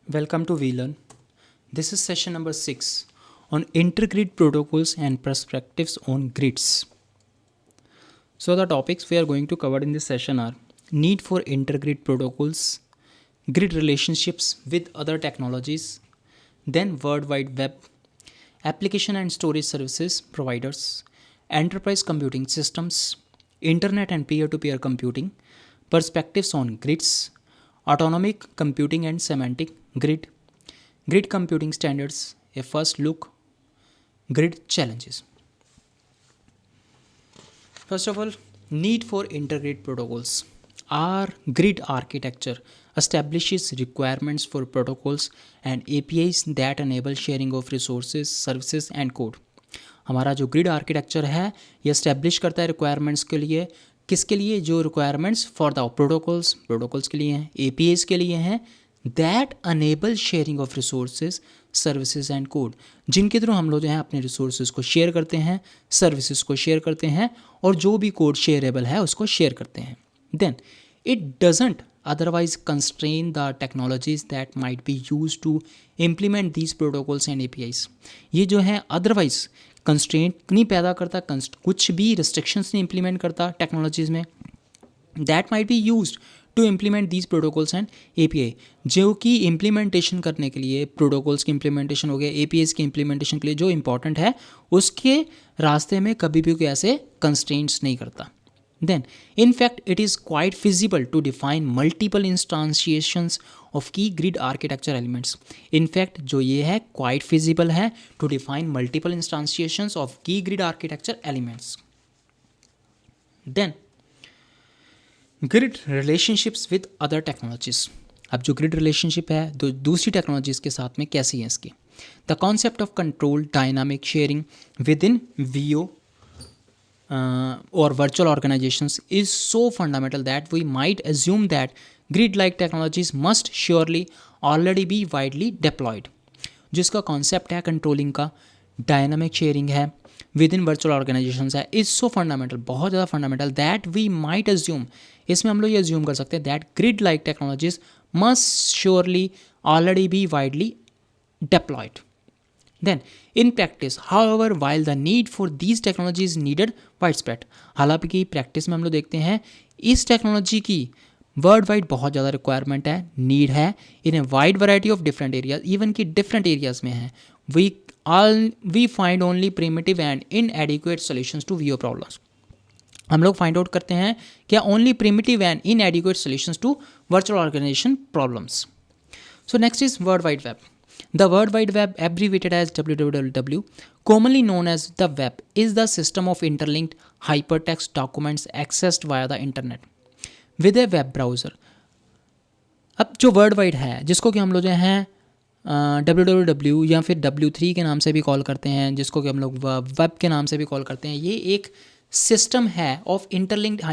Welcome to VLearn. This is session number 6 on intergrid protocols and perspectives on grids. So the topics we are going to cover in this session are need for intergrid protocols, grid relationships with other technologies, then World Wide Web, application and storage services providers, enterprise computing systems, internet and peer-to-peer computing, perspectives on grids, autonomic computing and semantic grid, grid computing standards, a first look, grid challenges. First of all, need for intergrid protocols. Our grid architecture establishes requirements for protocols and APIs that enable sharing of resources, services and code. हमारा जो grid architecture है ये establish करता है requirements के लिए, किसके लिए? जो रिक्वायरमेंट्स फॉर द प्रोटोकॉल्स के लिए हैं, APIs के लिए हैं, that enable sharing of resources, services and code, जिनके थ्रू हम लोग जो है अपने रिसोर्सेज को शेयर करते हैं, सर्विसेज को शेयर करते हैं और जो भी कोड शेयरेबल है उसको शेयर करते हैं. Then it doesn't otherwise constrain the technologies that might be used to implement these protocols and APIs. ये जो है otherwise constraint नहीं पैदा करता, कुछ भी restrictions नहीं implement करता technologies में that might be used to implement these protocols and API, जो कि implementation करने के लिए protocols की implementation हो गया, APIs की implementation के लिए जो important है उसके रास्ते में कभी भी कोई ऐसे constraints नहीं करता. Then, in fact, it is quite feasible to define multiple instantiations of key grid architecture elements. In fact, जो ये है quite feasible है to define multiple instantiations of key grid architecture elements. Then, grid relationships with other technologies. अब जो grid relationship है तो दूसरी technologies के साथ में कैसी है इसकी? The concept of control dynamic sharing within VO or virtual organizations is so fundamental that we might assume that grid-like technologies must surely already be widely deployed. जिसका कॉन्सेप्ट है कंट्रोलिंग का, डायनामिक शेयरिंग है, within virtual organizations है, is so fundamental, बहुत ज़्यादा fundamental, that we might assume, इसमें हम लोग ये अज्यूम कर सकते हैं that grid like technologies must surely already be widely deployed. Then, in practice, however, while the need for these technologies needed widespread, हालांकि प्रैक्टिस में हम लोग देखते हैं इस टेक्नोलॉजी की वर्ल्ड वाइड बहुत ज़्यादा रिक्वायरमेंट है, नीड है, in a wide variety of different areas, even कि डिफरेंट एरियाज में है. We find only primitive and inadequate solutions to VO problems. हम लोग फाइंड आउट करते हैं क्या only primitive and inadequate solutions to virtual organization problems. So next is World Wide Web. The World Wide Web, abbreviated as WWW, commonly known as the web, is the system of interlinked hypertext documents accessed via the internet with a web browser. अब जो world wide है जिसको कि हम लोग जो हैं WWW या फिर W3 के नाम से भी कॉल करते हैं, जिसको कि हम लोग वेब के नाम से भी कॉल करते हैं, ये एक सिस्टम है ऑफ इंटरलिंक्ड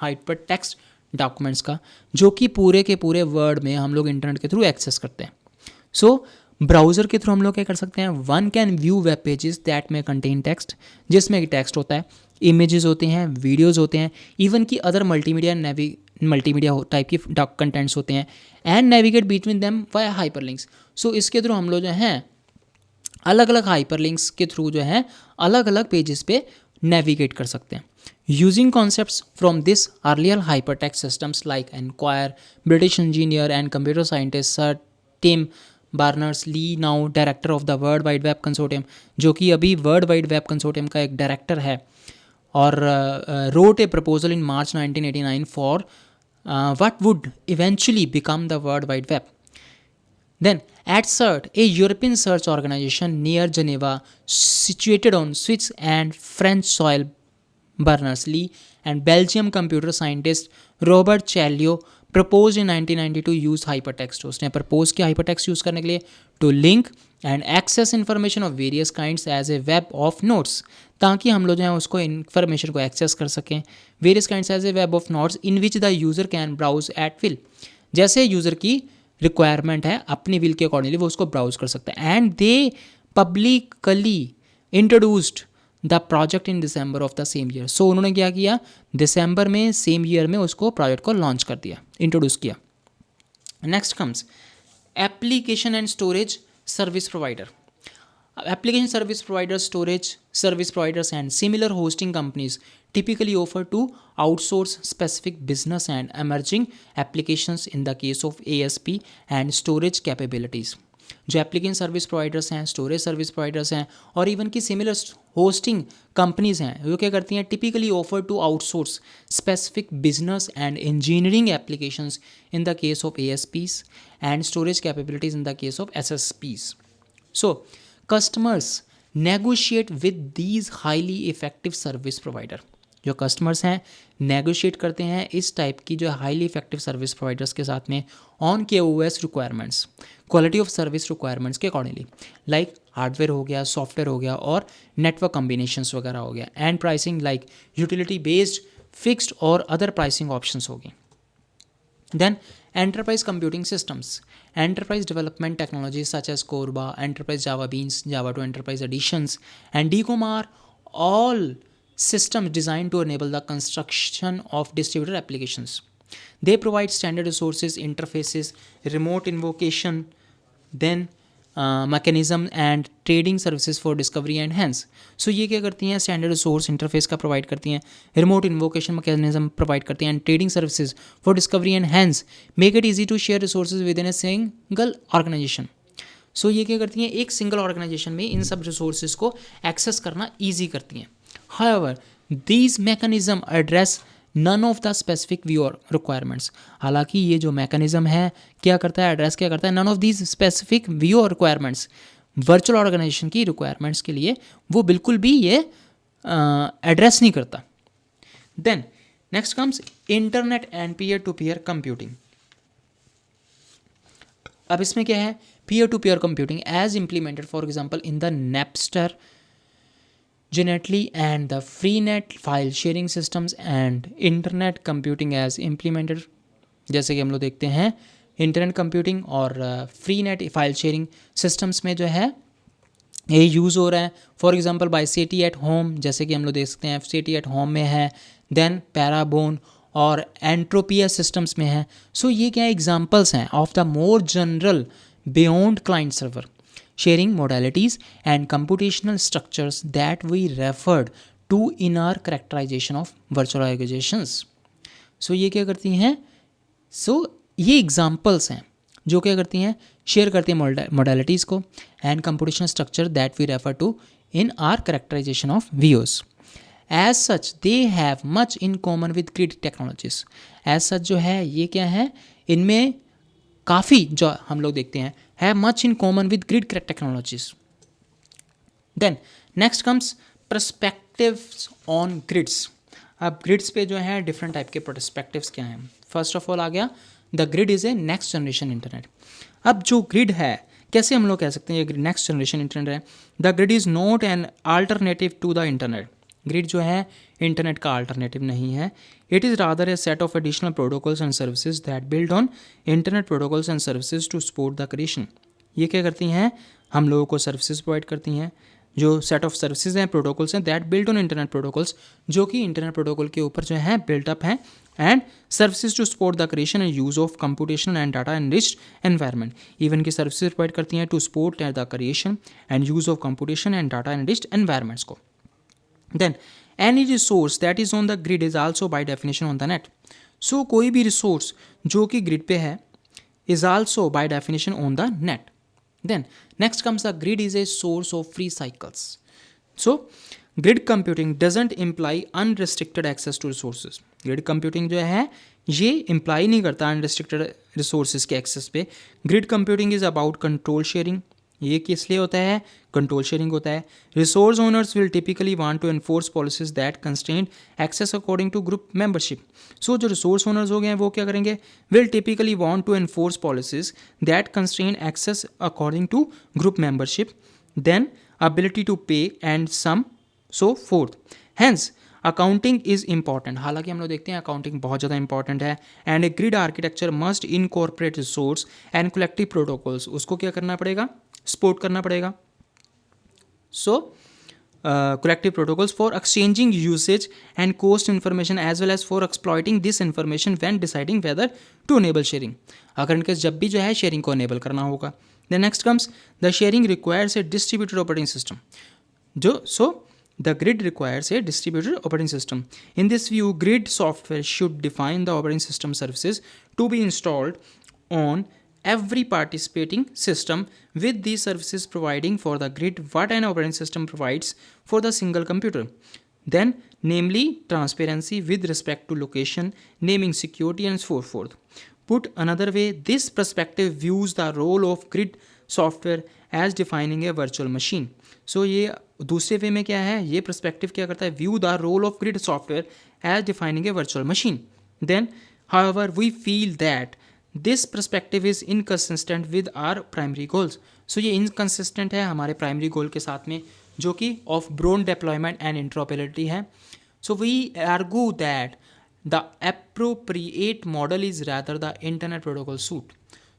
हाइपरटेक्स्ट डॉक्यूमेंट्स का, जो कि पूरे के पूरे वर्ल्ड में हम लोग इंटरनेट के थ्रू एक्सेस करते हैं. सो ब्राउज़र के थ्रू हम लोग क्या कर सकते हैं? One can view web pages that में कंटेन टेक्स्ट, जिसमें टेक्स्ट होता है, इमेजेस होते हैं, वीडियोस होते हैं, इवन की अदर मल्टीमीडिया टाइप की कंटेंट्स होते हैं, and navigate between them via hyperlinks. So इसके थ्रू हम लोग जो हैं अलग अलग हाइपरलिंक्स के थ्रू जो है अलग अलग पेजेस पे नेविगेट कर सकते हैं. Using concepts from this earlier hypertext systems like Enquire, British engineer and computer scientist sir Tim Berners-Lee, now director of the World Wide Web Consortium, जो कि अभी वर्ल्ड वाइड वेब कंसोर्टियम का एक director है, और wrote a proposal in March 1989 for what would eventually become the World Wide web. Then, at CERT, a European search organization near Geneva, situated on Swiss and French soil, Berners-Lee and Belgium computer scientist Robert Chalio proposed in 1992 use hypertext. उसने propose किया hypertext use करने के लिए to link and access information of various kinds as a web of nodes, ताकि हम लोग जो है उसको information को access कर सकें various kinds as a web of nodes in which the user can browse at will. जैसे यूज़र की रिक्वायरमेंट है अपनी विल के अकॉर्डिंगली वो उसको ब्राउज कर सकते हैं. And they publicly introduced the project in December of the same year. So उन्होंने क्या किया, दिसंबर में सेम ईयर में उसको प्रोजेक्ट को लॉन्च कर दिया, इंट्रोड्यूस किया. Next comes application and storage service provider. Application service providers, storage service providers, and similar hosting companies typically offer to outsource specific business and emerging applications in the case of ASP and storage capabilities. जो application service providers हैं, storage service providers हैं और even की similar hosting companies हैं, वो क्या करती हैं, typically offer to outsource specific business and engineering applications in the case of ASPs and storage capabilities in the case of SSPs. So customers negotiate with these highly effective service provider. जो customers हैं negotiate करते हैं इस type की जो highly effective service providers के साथ में on KOS requirements, quality of service requirements के अकॉर्डिंगली, लाइक हार्डवेयर हो गया, सॉफ्टवेयर हो गया और नेटवर्क कम्बिनेशंस वगैरह हो गया, and pricing like utility based fixed और अदर प्राइसिंग ऑप्शंस हो गई. Then enterprise computing systems, enterprise development technologies such as Corba, enterprise Java Beans, Java to enterprise editions, and DCOM are all systems designed to enable the construction of distributed applications. They provide standard resources, interfaces, remote invocation, then mechanism and trading services for discovery and hence. So ये क्या करती हैं, standard resource interface का provide करती हैं, remote invocation mechanism provide करती हैं, and trading services for discovery and hence make it easy to share resources within a single organization. So ये क्या करती हैं, एक सिंगल ऑर्गेनाइजेशन में इन सब रिसोर्सेज को एक्सेस करना ईजी करती हैं. However these mechanism address none of the specific view requirements. हालांकि ये जो मैकेनिज्म है क्या करता है, एड्रेस क्या करता है, none of these specific view requirements, virtual organization की रिक्वायरमेंट्स के लिए वो बिल्कुल भी ये एड्रेस नहीं करता. Then next comes internet and peer to peer computing. अब इसमें क्या है, peer to peer computing as implemented for example in the Napster Genetly and the freenet file sharing systems and internet computing as implemented. जैसे कि हम लोग देखते हैं इंटरनेट कंप्यूटिंग और फ्रीनेट फाइल शेयरिंग सिस्टम्स में जो है ये यूज़ हो रहा है. For example by SETI at home, जैसे कि हम लोग देख सकते हैं सेटी एट होम में है, देन पैराबोन और एंट्रोपिया सिस्टम्स में है. सो ये क्या एग्जांपल्स हैं of the more general beyond client server sharing modalities and computational structures that we referred to in our characterization of virtual organizations. So ये क्या करती हैं, ये एग्जाम्पल्स हैं जो क्या करती हैं, शेयर करती हैं modalities को and computational structure that we refer to in our characterization of VOs. As such they have much in common with grid technologies. As such जो है ये क्या है, इनमें काफ़ी जो हम लोग देखते हैं है much in common with grid technologies. Then next comes perspectives on grids. अब ग्रिड्स पे जो है डिफरेंट टाइप के परस्पेक्टिव्स क्या हैं. फर्स्ट ऑफ ऑल आ गया the grid is A next generation internet. अब जो ग्रिड है कैसे हम लोग कह सकते हैं ये नेक्स्ट जनरेशन इंटरनेट है. The grid is not an alternative to the internet. Grid जो है इंटरनेट का अल्टरनेटिव नहीं है. It is rather a set of additional protocols and services that build on internet protocols and services to support the creation. ये क्या करती हैं, हम लोगों को सर्विसेज प्रोवाइड करती हैं, जो सेट ऑफ सर्विसेज हैं, प्रोटोकॉल्स हैं that build on internet protocols, जो कि इंटरनेट प्रोटोकॉल के ऊपर जो है बिल्टअप हैं, and services to support the creation and use of computational and data enriched environment. Even की सर्विसेज प्रोवाइड करती हैं to support the creation and use of computation and data enriched environments को. Then any resource that is on the grid is also by definition on the net. So कोई भी resource जो कि grid पे है is also by definition on the net. Then next comes the grid is a source of free cycles. So grid computing doesn't imply unrestricted access to resources. Grid computing जो है ये imply नहीं करता unrestricted resources के access पे. Grid computing is about control sharing. ये किस लिए होता है, कंट्रोल शेयरिंग होता है. Resource owners will typically want to enforce policies that constrain access according to group membership. So जो रिसोर्स ओनर्स हो गए हैं वो क्या करेंगे, will typically want to enforce policies that constrain access according to group membership, then ability to pay and so forth. Hence accounting is important. हालांकि हम लोग देखते हैं अकाउंटिंग बहुत ज़्यादा इंपॉर्टेंट है. And a grid architecture must incorporate resource and collective protocols. उसको क्या करना पड़ेगा, सपोर्ट करना पड़ेगा. सो collective protocols for exchanging usage and cost information as well as for exploiting this information when deciding whether to enable sharing. अगर इनके जब भी जो है शेयरिंग को enable करना होगा. Then next comes the sharing requires a distributed operating system. So the grid requires a distributed operating system. In this view, grid software should define the operating system services to be installed on every participating system, with these services providing for the grid what an operating system provides for the single computer. Then, namely transparency with respect to location, naming, security, and so forth. Put another way, this perspective views the role of grid software as defining a virtual machine. So ये दूसरे वे में क्या है, ये perspective क्या करता है, view the role of grid software as defining a virtual machine. Then, however, we feel that this perspective is inconsistent with our primary goals. So ये inconsistent है हमारे primary goal के साथ में, जो कि of broad deployment and interoperability है. So we argue that the appropriate model is rather the internet protocol suite.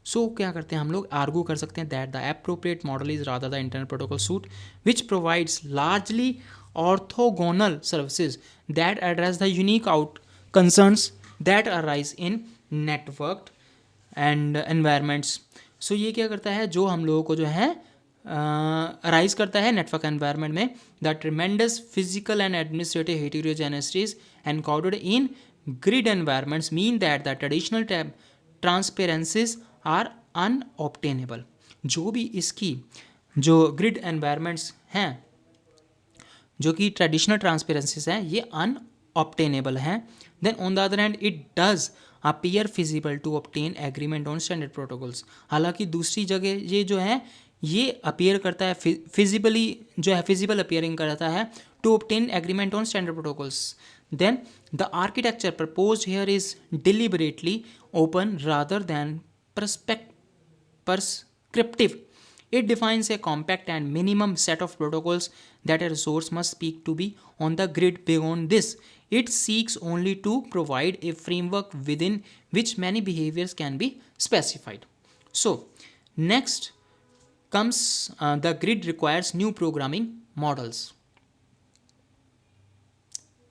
So क्या करते हैं हम लोग, आर्गू कर सकते हैं that the appropriate model is rather the internet protocol suite which provides largely orthogonal services that address the unique concerns that arise in networked and environments. So ये क्या करता है, जो हम लोगों को जो है अराइज करता है नेटवर्क एनवायरनमेंट में, the tremendous physical and administrative heterogeneities encountered in grid environments mean that the traditional transparencies are unobtainable. जो भी इसकी जो grid environments हैं, जो कि ट्रेडिशनल ट्रांसपेरेंसीज हैं, ये unobtainable हैं. Then on the other hand, it does appear feasible to obtain agreement on standard protocols. हालांकि दूसरी जगह ये जो है ये अपीयर करता है फिजिबली, जो है फिजिबल अपीयरिंग करता है to obtain agreement on standard protocols. Then the architecture proposed here is deliberately open rather than prescriptive. It defines a compact and minimum set of protocols that a resource must speak to be on the grid. Beyond this, it seeks only to provide a framework within which many behaviors can be specified. So next comes the grid requires new programming models.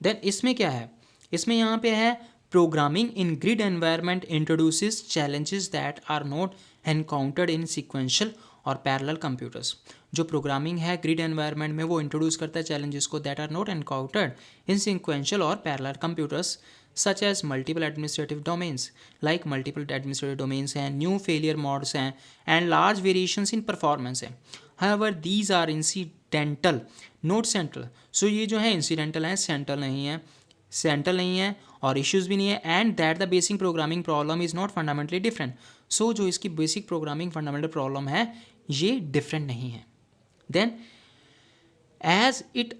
Then इसमें क्या है, इसमें यहाँ पे है programming in grid environment introduces challenges that are not encountered in sequential और parallel computers. जो programming है ग्रिड एनवायरनमेंट में वो इंट्रोड्यूस करता है चैलेंजेस को that are not encountered in sequential और parallel computers such as multiple administrative domains. Like multiple administrative domains हैं, न्यू फेलियर मोड्स हैं and large variations in performance हैं. However these are incidental not central. So ये जो है incidental है, central नहीं है और इश्यूज़ भी नहीं है. And that the basic programming problem is not fundamentally different. So जो इसकी बेसिक प्रोग्रामिंग फंडामेंटल प्रॉब्लम है ये डिफरेंट नहीं है. Then as it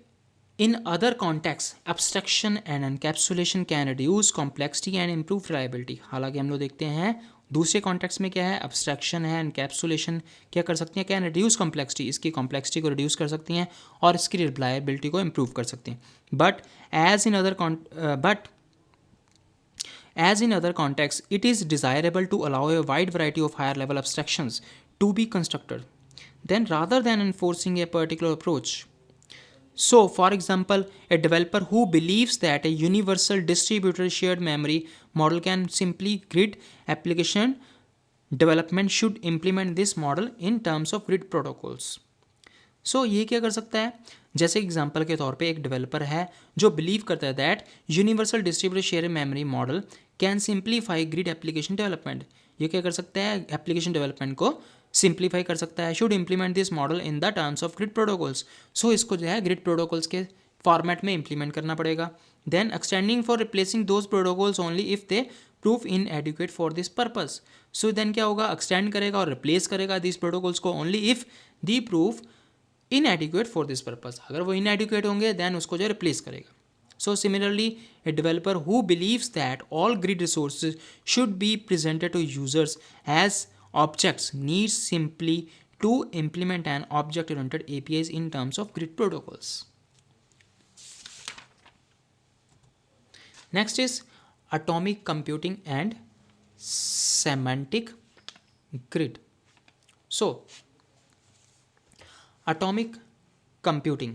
in other context abstraction and encapsulation can reduce complexity and improve reliability. हालांकि हम लोग देखते हैं दूसरे कॉन्टेक्स्ट में क्या है, एब्स्ट्रैक्शन है, एनकैप्सुलेशन क्या कर सकती हैं, कैन रिड्यूस कॉम्प्लेक्सिटी, इसकी कॉम्प्लेक्सिटी को रिड्यूस कर सकती हैं और इसकी रिलायबिलिटी को इम्प्रूव कर सकती हैं. But as in other contexts, it is desirable to allow a wide variety of higher level abstractions to be constructed, then rather than enforcing a particular approach. So, for example, a developer who believes that a universal distributed shared memory model can simply grid application development should implement this model in terms of grid protocols. So, ये क्या कर सकता है, जैसे example के तौर पे एक डेवलपर है जो बिलीव करता है that universal distributed share memory model can simplify grid application development. ये क्या कर सकता है, एप्लीकेशन डेवलपमेंट को सिंप्लीफाई कर सकता है. Should implement this model in the terms of grid protocols. So इसको जो है ग्रिड प्रोटोकॉल्स के फॉर्मेट में इंप्लीमेंट करना पड़ेगा. Then extending for replacing those protocols only if they proof inadequate for this purpose. So then क्या होगा, extend करेगा और रिप्लेस करेगा दिस प्रोटोकॉल्स को only if the proof inadequate for this purpose. अगर वो inadequate होंगे then उसको जो रिप्लेस करेगा. So similarly, a developer who believes that all grid resources should be presented to users as objects needs simply to implement an object-oriented APIs in terms of grid protocols. Next is atomic computing and semantic grid. So atomic computing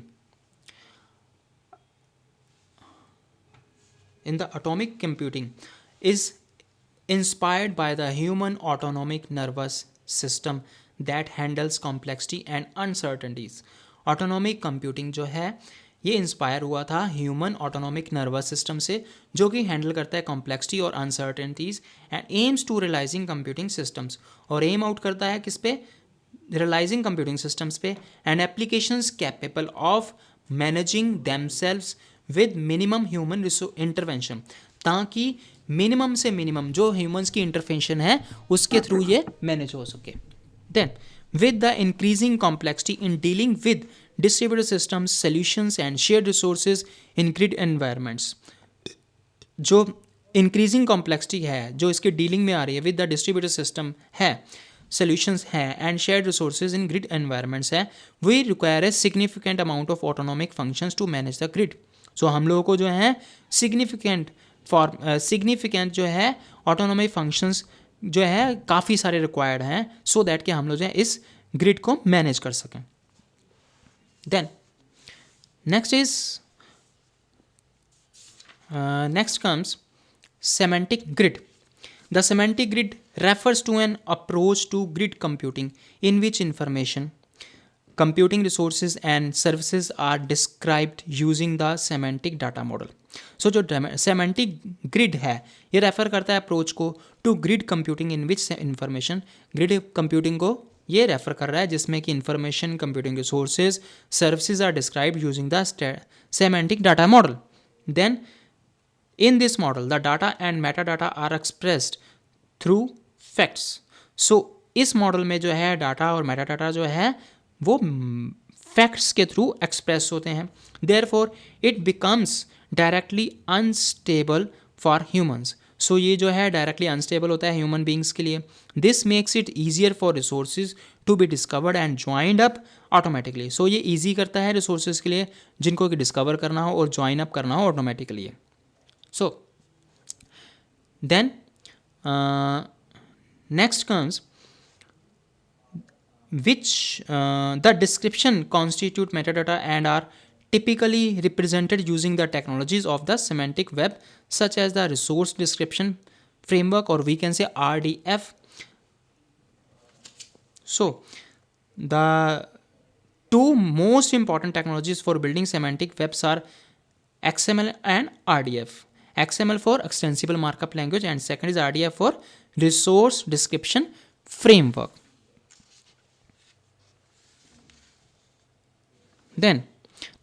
in the atomic computing is inspired by the human autonomic nervous system that handles complexity and uncertainties. Autonomic computing जो है ये inspire हुआ था human autonomic nervous system से, जो कि handle करता है कॉम्प्लेक्सिटी और uncertainties and aims to realising computing systems, और एम आउट करता है किस पे, रियलाइजिंग कंप्यूटिंग सिस्टम्स पे and applications capable of managing themselves with minimum human intervention, ताकि मिनिमम से मिनिमम जो ह्यूमंस की इंटरवेंशन है उसके थ्रू ये मैनेज हो सके. Then with the increasing complexity in dealing with distributed systems, solutions and shared resources in grid environments, जो increasing complexity है जो इसके डीलिंग में आ रही है with the distributed system है, solutions है and shared resources in grid environments है, we require a significant amount of autonomic functions to manage the grid. So हम लोगों को जो है significant जो है autonomic functions जो है काफ़ी सारे रिक्वायर्ड हैं सो दैट कि हम लोग जो है इस ग्रिड को मैनेज कर सकें. Then next comes semantic grid. The semantic grid refers to an approach to grid computing in which information computing resources and services are described using the semantic data model. So जो semantic grid है ये refer करता है approach को to grid computing in which information, grid computing को ये refer कर रहा है जिसमें कि information, computing resources, services are described using the semantic data model. Then in this model the data and metadata are expressed through facts. So इस model में जो है डाटा और मेटा डाटा जो है वो फैक्ट्स के थ्रू एक्सप्रेस होते हैं. Therefore it becomes directly unstable for humans. So ये जो है डायरेक्टली अनस्टेबल होता है ह्यूमन बींग्स के लिए. This makes it easier for resources to be discovered and joined up automatically. So ये ईजी करता है रिसोर्सेज के लिए जिनको कि डिस्कवर करना हो और ज्वाइन अप करना हो automatically. So then next comes which the description constitute metadata and are typically represented using the technologies of the semantic web such as the resource description framework, or we can say RDF. So the two most important technologies for building semantic webs are XML and RDF. XML for extensible markup language and second is RDF for resource description framework. Then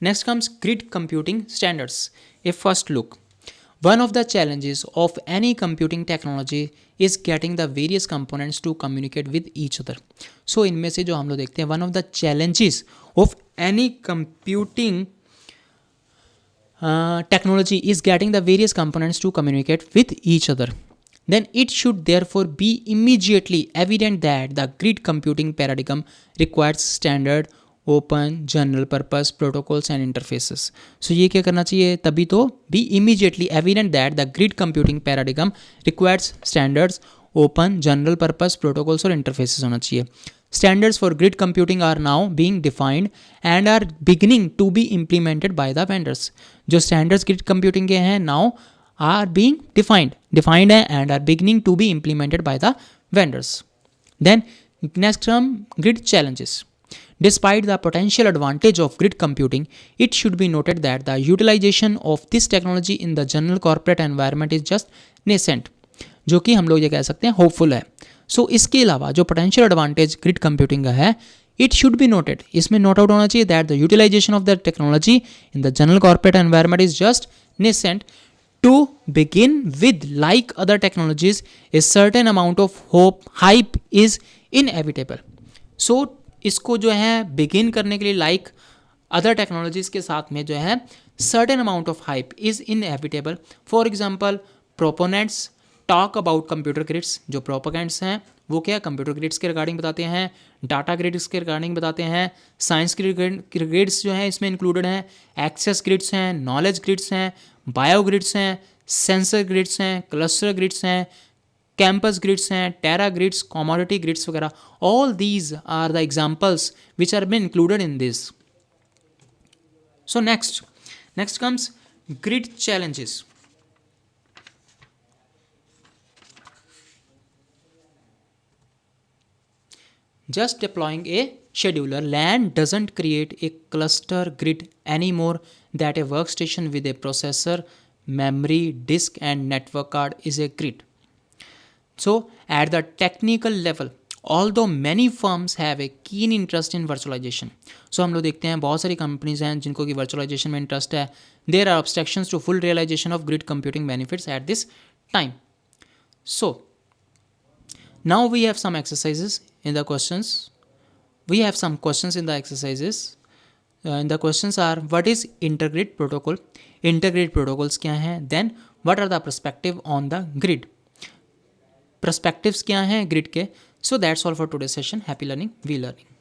next comes grid computing standards. A first look. One of the challenges of any computing technology is getting the various components to communicate with each other. So इनमें से जो हम लोग देखते हैं one of the challenges of any computing technology is getting the various components to communicate with each other. Then it should therefore be immediately evident that the grid computing paradigm requires standard open general purpose protocols and interfaces. So ये क्या करना चाहिए, तभी तो be immediately evident that the grid computing paradigm requires standards, open general purpose protocols और interfaces होना चाहिए. Standards for grid computing are now being defined and are beginning to be implemented by the vendors. जो standards grid computing के हैं now are being defined है and are beginning to be implemented by the vendors. Then next term grid challenges. Despite the potential advantage of grid computing, it should be noted that the utilization of this technology in the general corporate environment is just nascent, जो कि हम लोग ये कह सकते हैं hopeful है. सो इसके अलावा जो पोटेंशियल एडवांटेज ग्रिड कंप्यूटिंग का है इट शुड बी नोटेड, इसमें नोट आउट होना चाहिए that the utilisation of the technology in the general corporate environment is just nascent. To begin with, like other technologies, a certain amount of hype is inevitable. So इसको जो है begin करने के लिए like other technologies के साथ में जो है certain amount of hype is inevitable. For example proponents talk about computer grids. जो प्रोपोनेंट्स हैं वो क्या कंप्यूटर ग्रिड्स के रिगार्डिंग बताते हैं, डाटा ग्रिड्स के रिगार्डिंग बताते हैं, साइंस ग्रिड्स जो हैं इसमें इंक्लूडेड हैं, एक्सेस ग्रिड्स हैं, नॉलेज ग्रिड्स हैं, बायो ग्रिड्स हैं, सेंसर ग्रिड्स हैं, क्लस्टर ग्रिड्स हैं, कैंपस ग्रिड्स हैं, टेरा ग्रिड्स, कमोडिटी ग्रिड्स वगैरह. All these are the examples which are been included in this. So next comes grid challenges. just deploying a scheduler. LAN doesn't create a cluster grid anymore that a workstation with a processor, memory, disk and network card is a grid. So at the technical level, although many firms have a keen interest in virtualization, so हम लोग देखते हैं बहुत सारी companies हैं जिनको कि virtualization में इंटरेस्ट है. There are obstructions to full realization of grid computing benefits at this time. So now we have some exercises in the questions. We have some questions in the exercises. And the questions are, what is intergrid protocol? Intergrid protocols क्या हैं? Then what are the perspective on the grid? Perspectives क्या हैं grid के? So that's all for today's session. Happy learning. We learning.